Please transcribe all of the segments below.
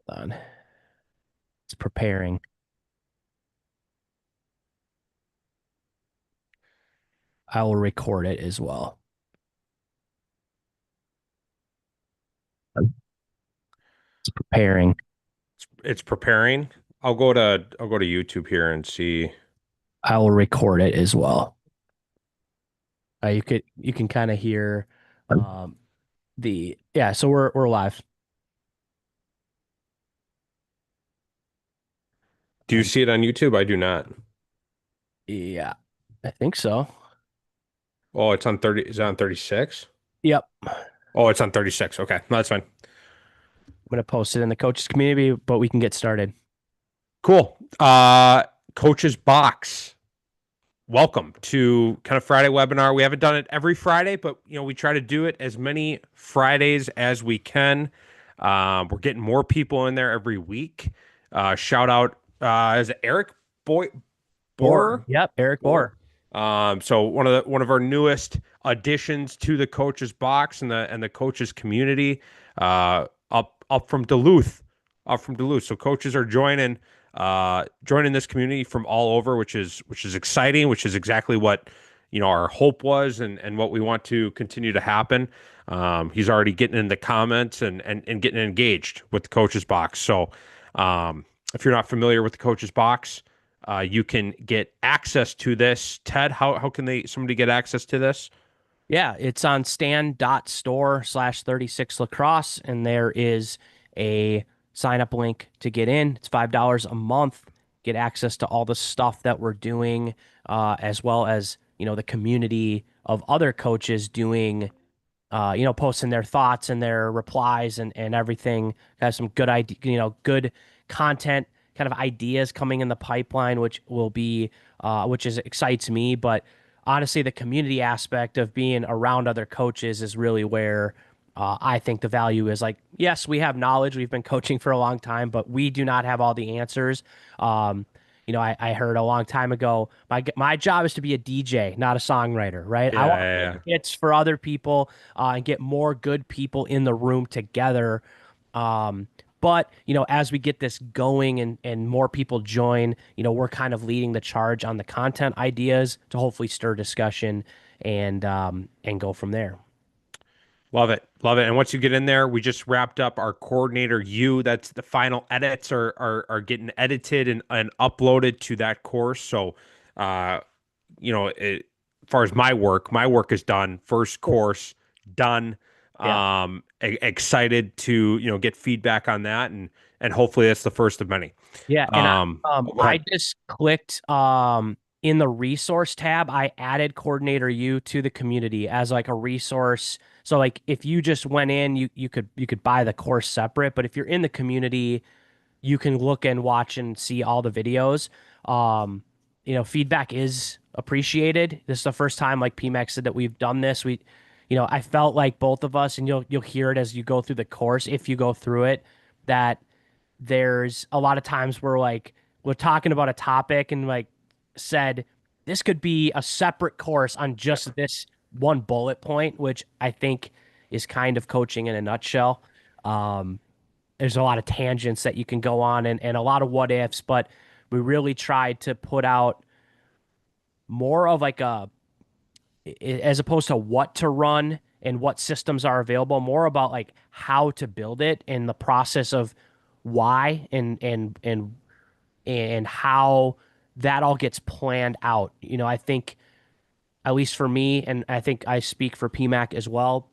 On. It's preparing. I will record it as well. It's preparing. It's preparing. I'll go to YouTube here and see. I will record it as well. You can kind of hear um the yeah, so we're live. Do you And see it on YouTube? I do not. yeah, I think so. Oh, it's on 30. Is it on 36? Yep. I'm Oh, it's on 36. Okay. No, that's fine. gonna post it in the coaches community, but we can get started. Cool. Coach's Box. Welcome to kind of Friday webinar. We haven't done it every Friday, but we try to do it as many Fridays as we can. We're getting more people in there every week. Shout out, is it Eric Boy Bohr. Borer? Yep, Eric Borer. Bohr. So one of our newest additions to the coaches box and the coaches community, up from Duluth, up from Duluth. So coaches are joining this community from all over, which is exciting, which is exactly what our hope was and what we want to continue to happen. He's already getting in the comments and getting engaged with the coaches box. So if you're not familiar with the coaches box, you can get access to this. Ted, how can somebody get access to this? Yeah, it's on stand.store/36 lacrosse, and there is a sign up link to get in. It's $5 a month. Get access to all the stuff that we're doing, as well as, the community of other coaches doing, posting their thoughts and their replies and everything. Have some good idea, good content, kind of ideas coming in the pipeline, which excites me. But honestly, the community aspect of being around other coaches is really where I think the value is. Like, yes, we have knowledge. We've been coaching for a long time, but we do not have all the answers. Um, I heard a long time ago, my job is to be a DJ, not a songwriter, right? Yeah, I want to yeah, make yeah. hits for other people and get more good people in the room together. Um, but as we get this going and more people join, we're kind of leading the charge on the content ideas to hopefully stir discussion and go from there. Love it. Love it. And once you get in there, we just wrapped up our coordinator U. That's the final edits are getting edited and uploaded to that course. So uh, as far as my work is done. First Cool. course done. Yeah. Excited to get feedback on that and hopefully that's the first of many. Yeah, and Go I ahead. just clicked in the resource tab, I added Coordinator U to the community as like a resource. So like if you just went in, you could buy the course separate, but if you're in the community, you can look and watch and see all the videos. Um, feedback is appreciated. This is the first time, like PMAX said, that we've done this. I felt like both of us, and you'll hear it as you go through the course, if you go through it, that there's a lot of times where like we're talking about a topic and like said this could be a separate course on just this one bullet point, which I think is kind of coaching in a nutshell. Um, there's a lot of tangents that you can go on and a lot of what ifs, but we really tried to put out more of like as opposed to what to run and what systems are available, more about like how to build it and the process of why and how that all gets planned out. I think at least for me, and I think I speak for PMAC as well,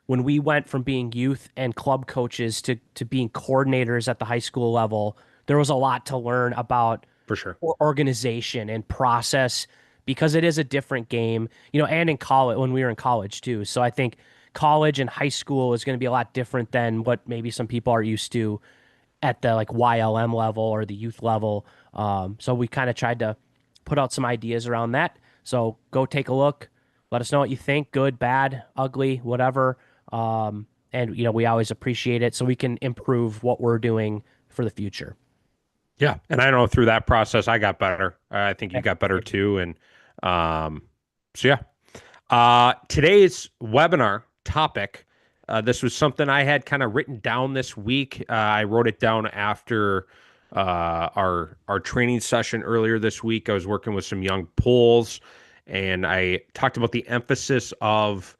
when we went from being youth and club coaches to being coordinators at the high school level, there was a lot to learn about For sure. organization and process because it is a different game, and in college when we were in college too. So I think college and high school is going to be a lot different than what maybe some people are used to at the like YLM level or the youth level. So we kind of tried to put out some ideas around that. So go take a look. Let us know what you think, good, bad, ugly, whatever. And we always appreciate it so we can improve what we're doing for the future. Yeah. And I know through that process I got better. I think you Yeah. got better too. And um so yeah. Today's webinar topic, This was something I had kind of written down this week. I wrote it down after our training session earlier this week. I was working with some young poles, and I talked about the emphasis of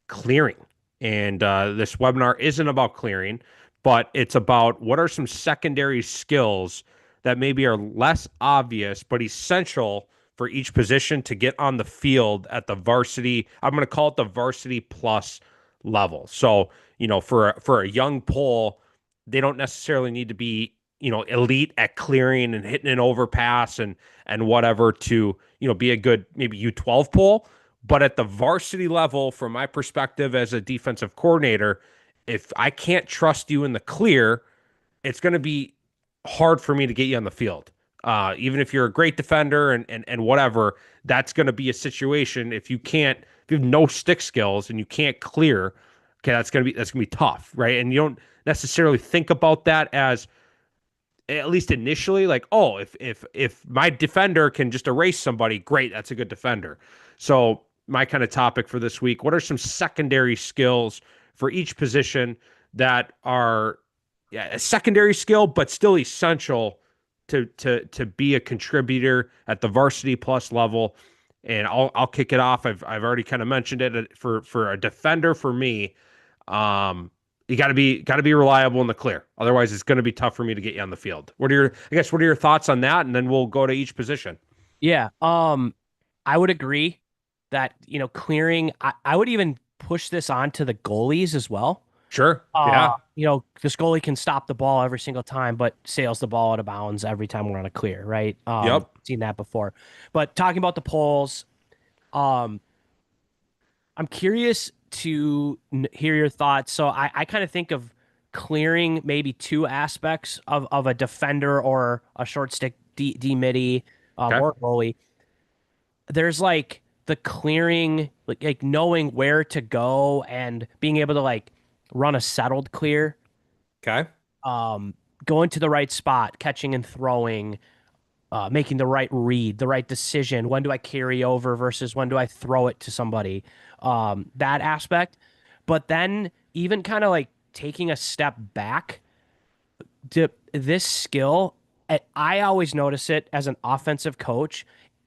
clearing. And this webinar isn't about clearing, but it's about what are some secondary skills that maybe are less obvious but essential for each position to get on the field at the varsity. I'm going to call it the varsity plus level. So, for a young pole, they don't necessarily need to be, elite at clearing and hitting an overpass and whatever to, be a good maybe U12 pole. But at the varsity level, from my perspective as a defensive coordinator, if I can't trust you in the clear, it's going to be hard for me to get you on the field. Even if you're a great defender and whatever, that's going to be a situation. If you have no stick skills and you can't clear, okay, that's gonna be tough, right? And you don't necessarily think about that as, at least initially, like, oh, if my defender can just erase somebody, great, that's a good defender. So my kind of topic for this week: what are some secondary skills for each position that are, yeah, a secondary skill but still essential to be a contributor at the varsity plus level? And I'll kick it off. I've already kind of mentioned it. For a defender, for me, you got to be reliable in the clear. Otherwise, it's going to be tough for me to get you on the field. What are your thoughts on that? And then we'll go to each position. Yeah. I would agree that, clearing, I would even push this on to the goalies as well. Sure. Yeah. This goalie can stop the ball every single time, but sails the ball out of bounds every time we're on a clear, right? Yep. Seen that before. But talking about the polls, um, I'm curious to hear your thoughts. So I kind of think of clearing maybe two aspects of a defender or a short stick D midi, Okay. or goalie. There's like the clearing, like knowing where to go and being able to like run a settled clear, Okay. um, going to the right spot, catching and throwing, making the right read, the right decision. When do I carry over versus when do I throw it to somebody? That aspect. But then even kind of like taking a step back to this skill, I always notice it as an offensive coach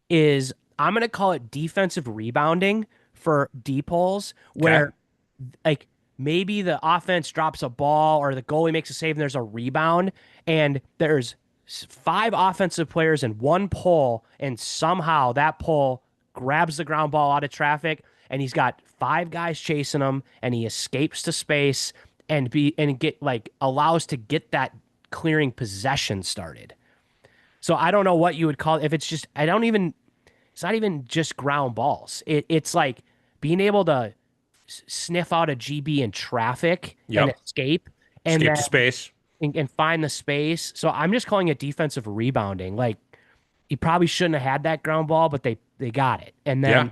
is I'm going to call it defensive rebounding for deep holes Okay. where like maybe the offense drops a ball or the goalie makes a save and there's a rebound and there's five offensive players in one pole and somehow that pole grabs the ground ball out of traffic and he's got five guys chasing him and he escapes to space and get like allows to get that clearing possession started. So I don't know what you would call it. If it's just I don't even it's not even just ground balls. It's like being able to sniff out a GB in traffic and Yep. escape and Escape to then space. and find the space. So I'm just calling it defensive rebounding. Like he probably shouldn't have had that ground ball, but they got it. Yeah.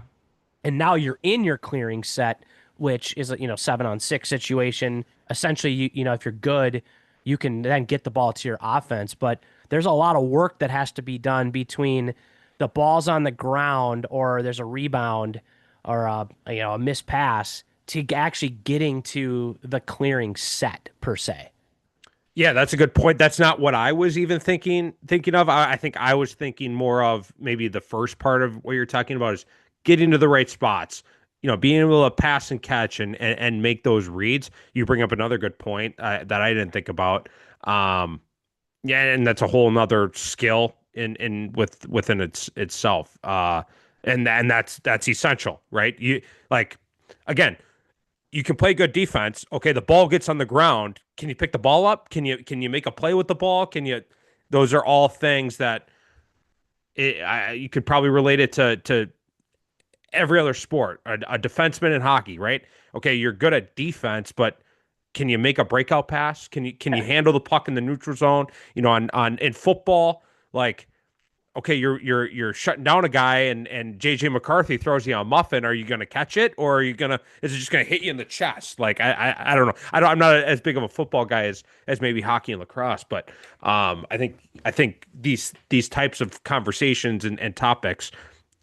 And now you're in your clearing set, which is a 7-on-6 situation. Essentially, if you're good, you can then get the ball to your offense. But there's a lot of work that has to be done between the ball's on the ground or there's a rebound or a missed pass to actually getting to the clearing set per se. Yeah, that's a good point. That's not what I was even thinking of. I think I was thinking more of maybe the first part of what you're talking about is getting to the right spots. Being able to pass and catch and make those reads. You bring up another good point that I didn't think about. Um, yeah, and that's a whole nother skill within itself. And that's essential, right? You like again, you can play good defense. Okay, the ball gets on the ground. Can you pick the ball up? Can you make a play with the ball? Can you? Those are all things that you could probably relate it to every other sport. A defenseman in hockey, right? Okay, you're good at defense, but can you make a breakout pass? Can you handle the puck in the neutral zone? On in football, like, okay, you're shutting down a guy and JJ McCarthy throws you a muffin. Are you going to catch it, or is it just going to hit you in the chest? Like, I don't know. I'm not as big of a football guy as maybe hockey and lacrosse, but I think these types of conversations and topics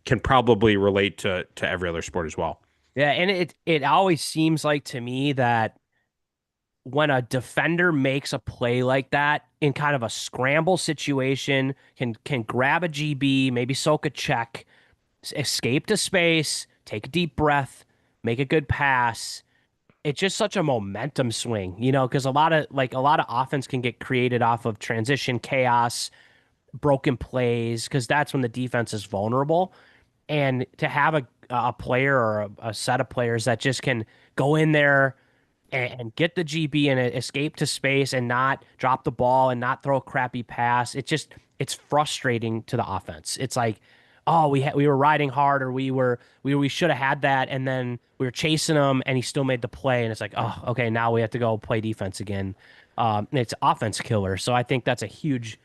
can probably relate to every other sport as well. Yeah, and it always seems like to me that when a defender makes a play like that in kind of a scramble situation, can grab a GB, maybe soak a check, escape to space, take a deep breath, make a good pass. It's just such a momentum swing, because a lot of offense can get created off of transition chaos, broken plays, because that's when the defense is vulnerable. And to have a player or a set of players that just can go in there and get the GB and escape to space and not drop the ball and not throw a crappy pass. It's frustrating to the offense. It's like, oh, we were riding hard, or we should have had that, and then we were chasing him and he still made the play, and it's like, oh, okay, now we have to go play defense again. And it's offense killer. So I think that's a huge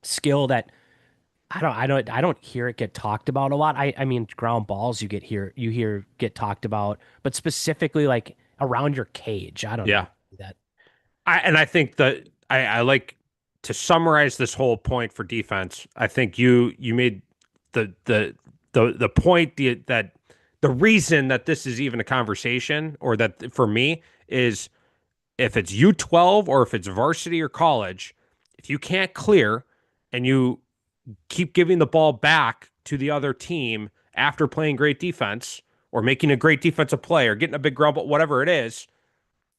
skill that I don't hear it get talked about a lot. I mean, ground balls you hear get talked about, but specifically like around your cage. I don't know Yeah. that. I think that I like to summarize this whole point for defense. I think you made the point that the reason that this is even a conversation, or that for me, is if it's U12 or if it's varsity or college, if you can't clear and you keep giving the ball back to the other team after playing great defense or making a great defensive play or getting a big ground ball, whatever it is,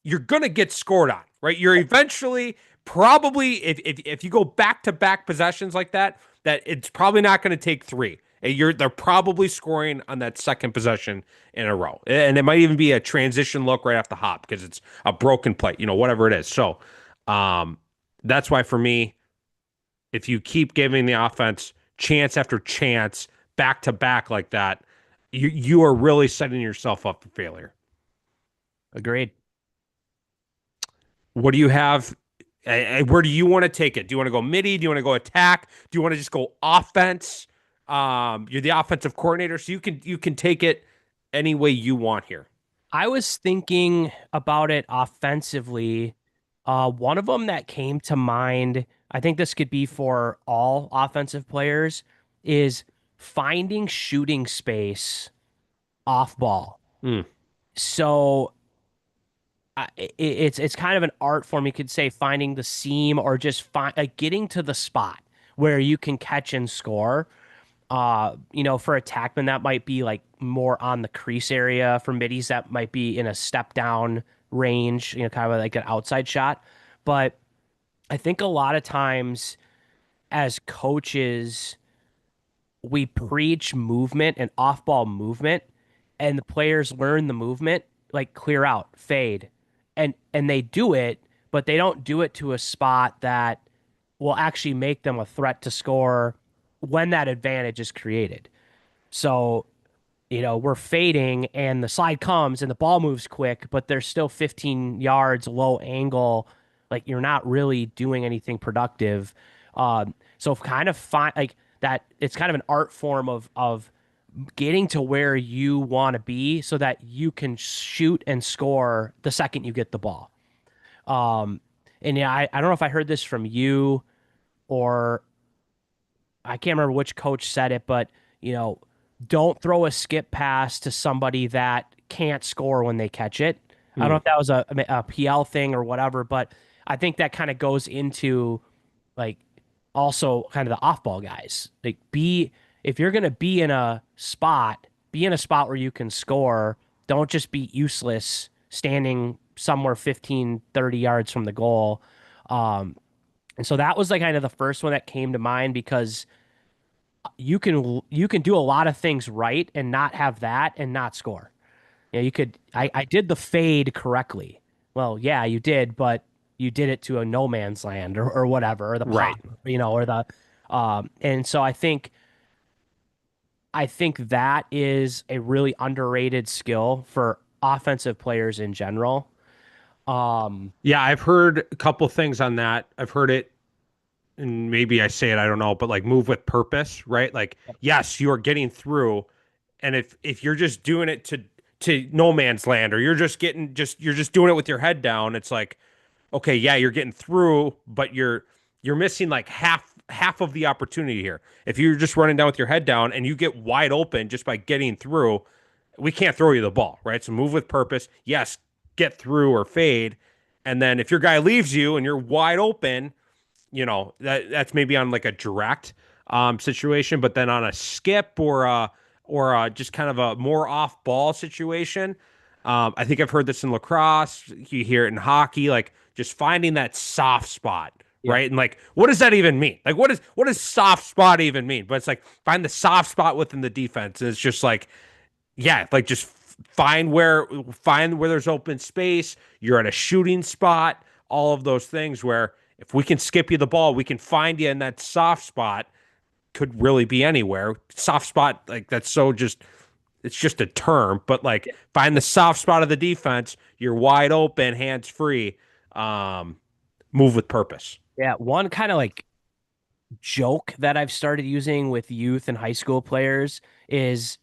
you're going to get scored on, right? You're eventually probably, if you go back to back possessions like that, that it's probably not going to take three. They're probably scoring on that second possession in a row, and it might even be a transition look right off the hop because it's a broken play, whatever it is. So, um, that's why for me, if you keep giving the offense chance after chance back to back like that, you are really setting yourself up for failure. Agreed. What do you have? Where do you want to take it? Do you want to go midi? Do you want to go attack? Do you want to just go offense? You're the offensive coordinator, so you can take it any way you want here. I was thinking about it offensively. One of them that came to mind, I think this could be for all offensive players, is finding shooting space off ball. Hmm. So it's kind of an art form. You could say finding the seam, or just like getting to the spot where you can catch and score. For attackmen, that might be like more on the crease area. For middies, that might be in a step down range, kind of like an outside shot. But I think a lot of times as coaches, we preach movement and off ball movement, and the players learn the movement, like clear out, fade, and they do it, but they don't do it to a spot that will actually make them a threat to score when that advantage is created. So, we're fading and the slide comes and the ball moves quick, but there's still 15 yards low angle. Like you're not really doing anything productive. So kind of find like that. It's kind of an art form of getting to where you want to be so that you can shoot and score the second you get the ball. Um, and yeah, I don't know if I heard this from you, or I can't remember which coach said it, but you know, don't throw a skip pass to somebody that can't score when they catch it. I don't know Hmm. if that was a PL thing or whatever, but I think that kind of goes into like also kind of the off-ball guys. Like be if you're gonna be in a spot where you can score. Don't just be useless standing somewhere 15, 30 yards from the goal. Um, and so that was like kind of the first one that came to mind, because you can do a lot of things right and not have that and not score. I did the fade correctly. Well, yeah, you did, but you did it to a no man's land, or whatever, or the Right. pop, or the and so I think that is a really underrated skill for offensive players in general. Um, Yeah, I've heard a couple things on that. I've heard it, and maybe I say it, I don't know, but like move with purpose, right? Like, yes, you are getting through, and if you're just doing it to no man's land, or you're just doing it with your head down, it's like, okay, yeah, you're getting through, but you're missing like half of the opportunity here. If you're just running down with your head down and you get wide open just by getting through, we can't throw you the ball, right? So move with purpose. Yes, get through or fade. And then if your guy leaves you and you're wide open, that's maybe on like a direct situation, but then on a skip or just kind of a more off ball situation, I think I've heard this in lacrosse. You hear it in hockey, like just finding that soft spot, Yeah. right? And like, what does that even mean? Like, what does soft spot even mean? But it's like find the soft spot within the defense, and it's just like, yeah, like just find where there's open space. You're at a shooting spot. All of those things where if we can skip you the ball, we can find you in that soft spot. Could really be anywhere. Soft spot, like that's so just it's just a term, but like find the soft spot of the defense. You're wide open, hands free. Um, Move with purpose. Yeah. One kind of like joke that I've started using with youth and high school players is,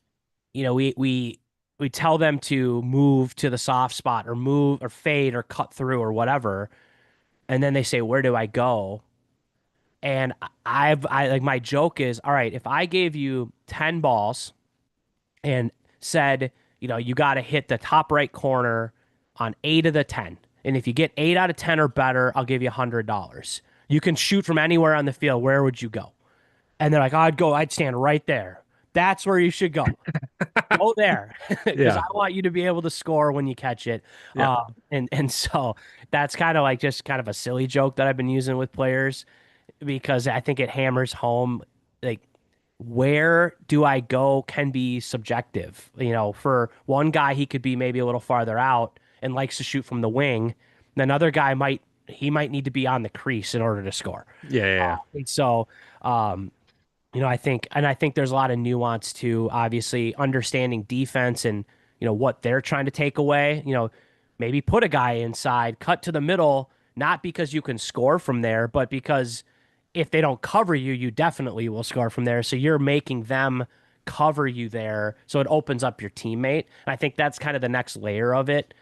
we tell them to move to the soft spot or move or fade or cut through or whatever, and then they say, "Where do I go?" And I like my joke is, all right, if I gave you 10 balls and said, you got to hit the top right corner on 8 of the 10. And if you get 8 out of 10 or better, I'll give you $100. You can shoot from anywhere on the field. Where would you go? And they're like, I'd stand right there. That's where you should go. Go there because I Yeah. want you to be able to score when you catch it. Yeah. And so that's kind of like just kind of a silly joke that I've been using with players because I think it hammers home like where do I go can be subjective. For one guy, he could be maybe a little farther out and likes to shoot from the wing. Another guy might need to be on the crease in order to score. Yeah. Yeah. And so, I think there's a lot of nuance to obviously understanding defense and what they're trying to take away. Maybe put a guy inside, cut to the middle, not because you can score from there, but because if they don't cover you, you definitely will score from there. So you're making them cover you there, so it opens up your teammate. And I think that's kind of the next layer of it.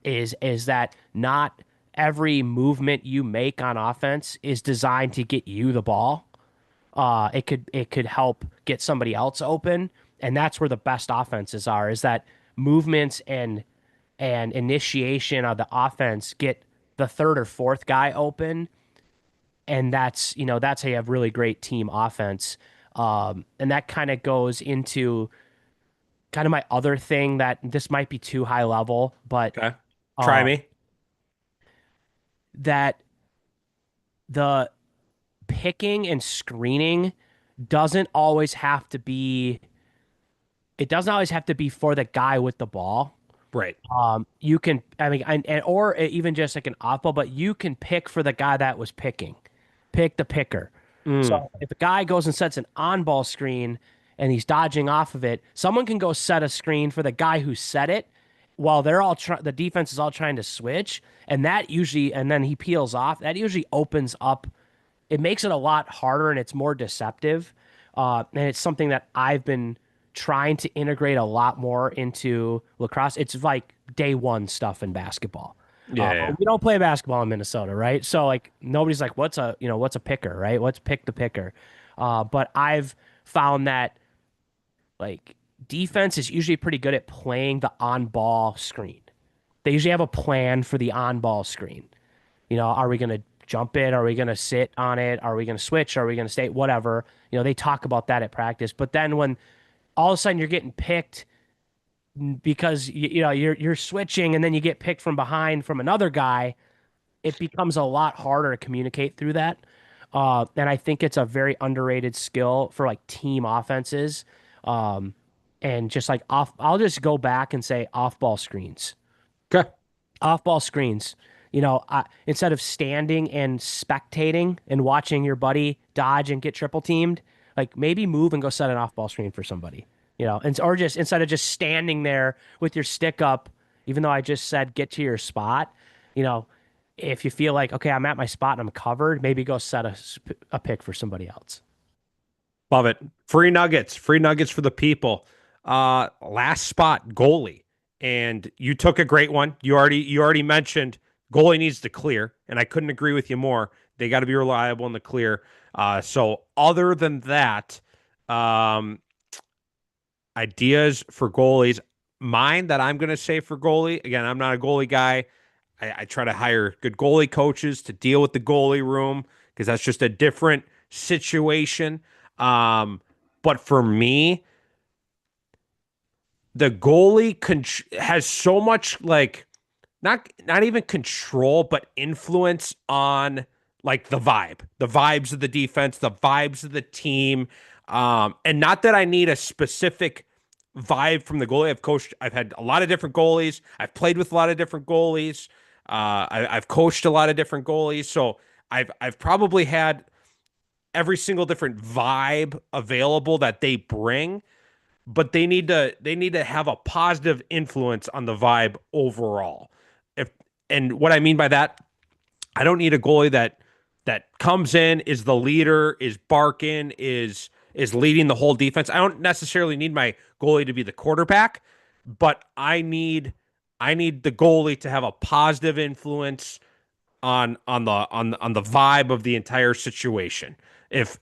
Is that not every movement you make on offense is designed to get you the ball. It could help get somebody else open, and that's where the best offenses are. Is that movements and initiation of the offense get the third or fourth guy open, and that's how you have really great team offense. And that kind of goes into kind of my other thing that this might be too high level, but Okay. Try uh, me. that the picking and screening doesn't always have to be it doesn't always have to be for the guy with the ball. Right. You can, I mean, or even just like an off ball, but you can pick for the guy that was picking, pick the picker. Mm. So if a guy goes and sets an on ball screen and he's dodging off of it, someone can go set a screen for the guy who set it while the defense is all trying to switch. And then he peels off. That usually opens up, it makes it a lot harder and it's more deceptive. And it's something that I've been trying to integrate a lot more into lacrosse. It's like day one stuff in basketball. Yeah. But Yeah. we don't play basketball in Minnesota, right? So like nobody's like, what's a picker, right? Let's pick the picker. But I've found that like defense is usually pretty good at playing the on ball screen. They usually have a plan for the on ball screen. Are we going to jump it? Are we going to sit on it? Are we going to switch? Are we going to stay? Whatever. They talk about that at practice. But then when all of a sudden you're getting picked because you're switching and then you get picked from behind from another guy, it becomes a lot harder to communicate through that. And I think it's a very underrated skill for like team offenses. Um, and just like I'll just go back and say off ball screens. Okay. Off ball screens. Instead of standing and spectating and watching your buddy dodge and get triple teamed, like maybe move and go set an off ball screen for somebody, and or just instead of just standing there with your stick up, even though I just said get to your spot, you know, if you feel like, okay, I'm at my spot and I'm covered, maybe go set a pick for somebody else. Love it. Free nuggets. Free nuggets for the people. Last spot, goalie. And you took a great one. You already mentioned goalie needs to clear, and I couldn't agree with you more. They got to be reliable in the clear. So other than that, um, ideas for goalies. Mine that I'm going to say for goalie. Again, I'm not a goalie guy. I try to hire good goalie coaches to deal with the goalie room because that's just a different situation. Um, but for me, the has so much like not even control, but influence on like the vibes of the defense, the vibes of the team. And not that I need a specific vibe from the goalie. I've had a lot of different goalies. I've played with a lot of different goalies. I've coached a lot of different goalies. So I've probably had every single different vibe available that they bring, but they need to have a positive influence on the vibe overall. If and what I mean by that, I don't need a goalie that comes in, is the leader, is barking, is leading the whole defense. I don't necessarily need my goalie to be the quarterback, but I need the goalie to have a positive influence on the vibe of the entire situation. If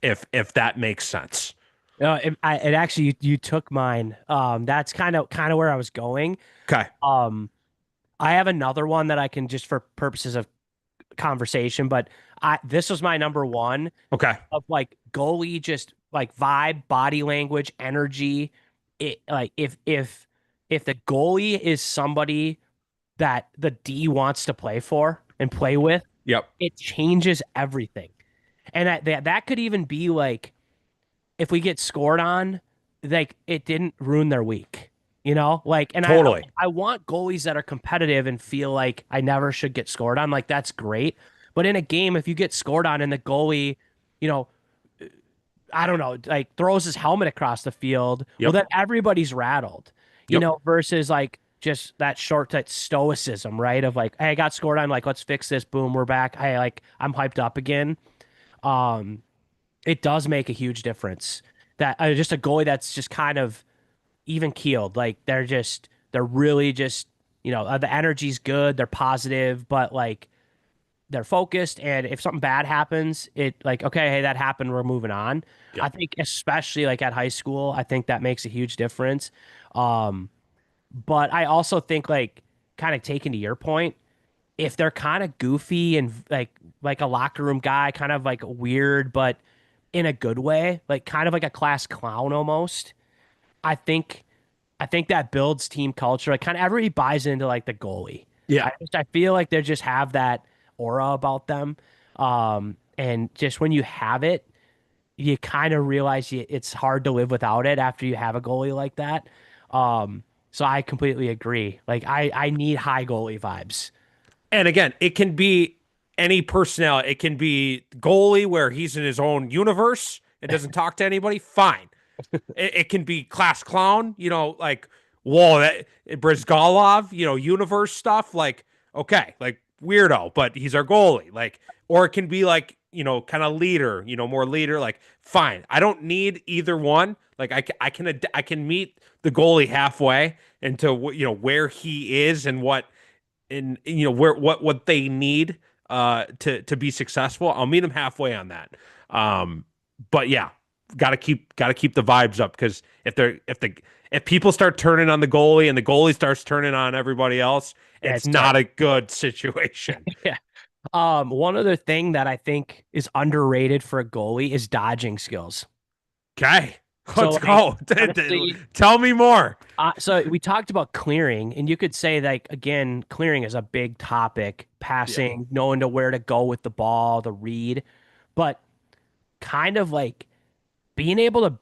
that makes sense. It actually you took mine. That's kind of where I was going. Okay. Um, I have another one that I can just for purposes of conversation, but I this was my number one Okay. of like goalie, just like vibe, body language, energy. It like if the goalie is somebody that the D wants to play for and play with, Yep. it changes everything. And that could even be like if we get scored on, like it didn't ruin their week. Like, and Totally. I want goalies that are competitive and feel like I never should get scored on. Like that's great. But in a game, if you get scored on and the goalie, you know, I don't know, like throws his helmet across the field, well, Yep. then everybody's rattled, Yep. versus like just that stoicism, right? Of like, hey, I got scored on, like, let's fix this. Boom, we're back. Hey, like, I'm hyped up again. Um, it does make a huge difference that just a goalie that's just kind of even keeled. Like they're really just, the energy's good, they're positive, but like they're focused. And if something bad happens, it like, okay, hey, that happened, we're moving on. I Yep. think especially like at high school, I think that makes a huge difference. Um, but I also think like kind of taking to your point, if they're kind of goofy and like a locker room guy, kind of like weird, but in a good way, like kind of like a class clown almost. I think I think that builds team culture. Like kind of everybody buys into like the goalie. Yeah. I feel like they just have that aura about them. And just when you have it, you kind of realize it's hard to live without it after you have a goalie like that. So I completely agree. Like I need high goalie vibes. And again, it can be any personnel. It can be goalie where he's in his own universe and doesn't talk to anybody. Fine. It can be class clown, like whoa, that Brizgalov, universe stuff. Like, okay, like weirdo, but he's our goalie. Like, or it can be like, kind of leader, more leader. Like, fine. I don't need either one. Like, I can meet the goalie halfway into where he is and where what they need to be successful. I'll meet him halfway on that. But yeah, got to keep the vibes up because if people start turning on the goalie and the goalie starts turning on everybody else, Yeah, it's it's tough. not a good situation. Yeah. One other thing that I think is underrated for a goalie is dodging skills. Okay, So let's like go. honestly, Tell me more. so we talked about clearing, and you could say like again, clearing is a big topic, Yeah, passing, knowing to where to go with the ball, the read, but kind of like being able to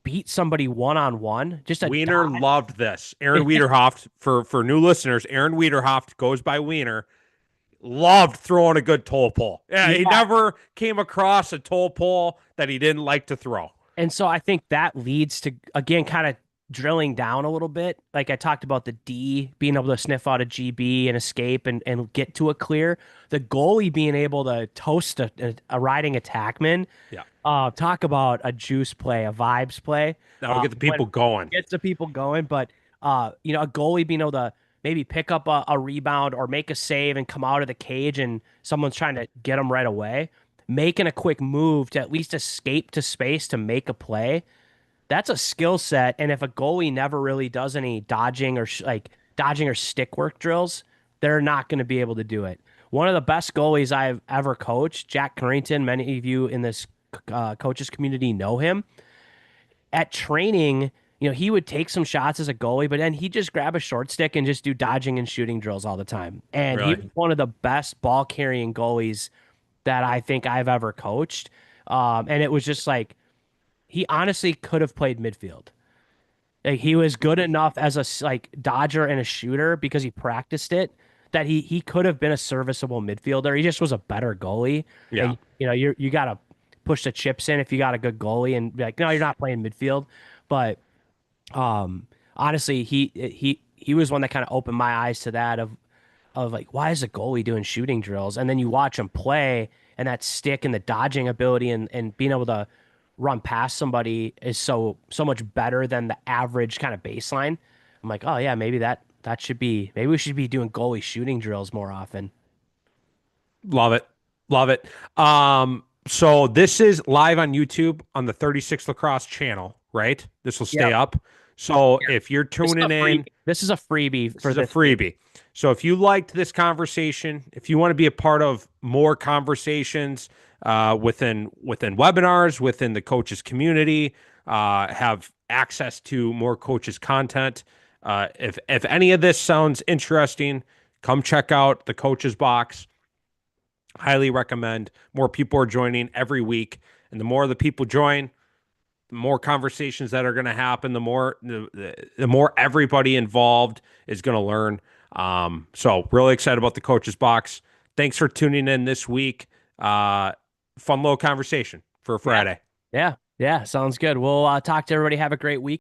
beat somebody one on one, just a Wiener dot. loved this. Aaron Wiederhoft, for new listeners, Aaron Wiederhoft goes by Wiener. Loved throwing a good toll pole. Yeah, he Yeah. never came across a toll pole that he didn't like to throw. And so I think that leads to, again, kind of drilling down a little bit. Like I talked about the D being able to sniff out a GB and escape and get to a clear. The goalie being able to toast a riding attackman. Yeah, Talk about a juice play, a vibes play. that'll get the When people going. gets the people going, but a goalie being able to maybe pick up a rebound or make a save and come out of the cage and someone's trying to get them right away, making a quick move to at least escape to space to make a play. That's a skill set, and if a goalie never really does any dodging or dodging or stick work drills, they're not going to be able to do it. One of the best goalies I've ever coached, Jack Carrington, many of you in this coaches community know him. At training, he would take some shots as a goalie, but then he'd just grab a short stick and just do dodging and shooting drills all the time. And he Really? was one of the best ball carrying goalies that I think I've ever coached. And it was just like he honestly could have played midfield. Like he was good enough as a like dodger and a shooter because he practiced it that he could have been a serviceable midfielder. He just was a better goalie. Yeah. And you got to push the chips in if you got a good goalie and be like, no, you're not playing midfield. But honestly, he was one that kind of opened my eyes to that of like, why is a goalie doing shooting drills? And then you watch him play, and that stick and the dodging ability and being able to run past somebody is so much better than the average kind of baseline. I'm like, oh yeah, maybe should be maybe we should be doing goalie shooting drills more often. Love it. Love it. So this is live on YouTube on the 36 Lacrosse channel, right? This will stay Yep. up. So Yeah. if you're tuning in, This is a freebie this for is a this. freebie. So if you liked this conversation, if you want to be a part of more conversations within webinars, within the coaches community, have access to more coaches content. If any of this sounds interesting, come check out the coaches box. Highly recommend. More people are joining every week, and the more the people join, the more conversations that are going to happen, the more everybody involved is going to learn. So really excited about the coaches box. Thanks for tuning in this week. Fun little conversation for a Yeah. Friday. Yeah. Yeah. Sounds good. We'll talk to everybody. Have a great week.